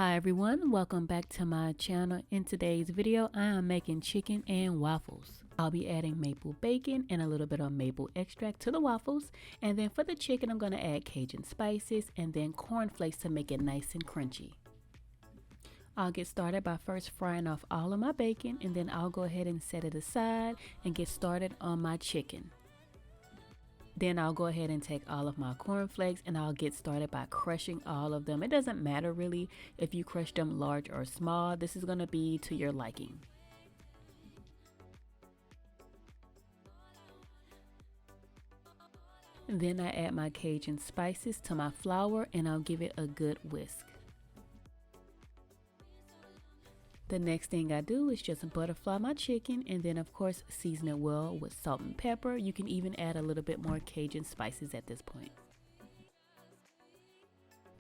Hi everyone, welcome back to my channel. In today's video, I am making chicken and waffles. I'll be adding maple bacon and a little bit of maple extract to the waffles. And then for the chicken, I'm going to add Cajun spices and then cornflakes to make it nice and crunchy. I'll get started by first frying off all of my bacon, and then I'll go ahead and set it aside and get started on my chicken. Then I'll go ahead and take all of my cornflakes and I'll get started by crushing all of them. It doesn't matter really if you crush them large or small. This is going to be to your liking. Then I add my Cajun spices to my flour and I'll give it a good whisk. The next thing I do is just butterfly my chicken and then of course season it well with salt and pepper. You can even add a little bit more Cajun spices at this point.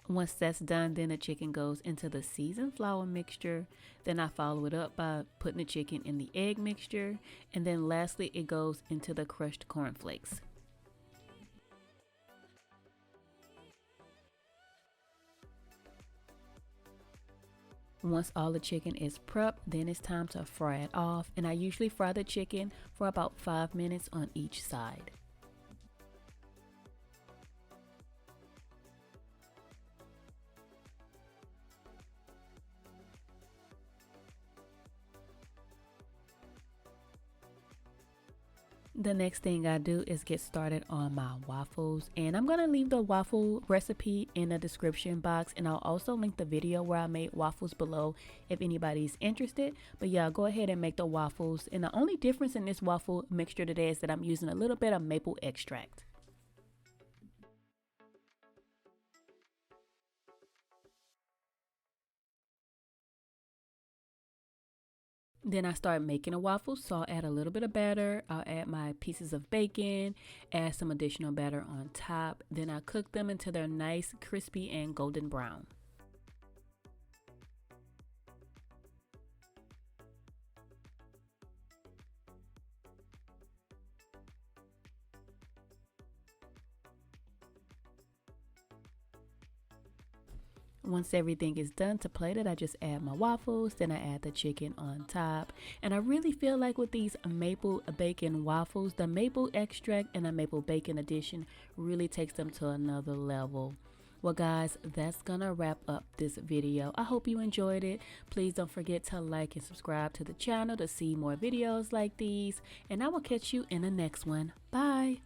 Once that's done, then the chicken goes into the seasoned flour mixture. Then I follow it up by putting the chicken in the egg mixture. And then lastly, it goes into the crushed cornflakes. Once all the chicken is prepped, then it's time to fry it off, and I usually fry the chicken for about 5 minutes on each side. The next thing I do is get started on my waffles, and I'm going to leave the waffle recipe in the description box, and I'll also link the video where I made waffles below if anybody's interested. But yeah, go ahead and make the waffles, and the only difference in this waffle mixture today is that I'm using a little bit of maple extract. Then I start making the waffles, so I'll add a little bit of batter, I'll add my pieces of bacon, add some additional batter on top, then I cook them until they're nice, crispy, and golden brown. Once everything is done to plate it, I just add my waffles, then I add the chicken on top. And I really feel like with these maple bacon waffles, the maple extract and the maple bacon addition really takes them to another level. Well guys, that's gonna wrap up this video. I hope you enjoyed it. Please don't forget to like and subscribe to the channel to see more videos like these. And I will catch you in the next one. Bye!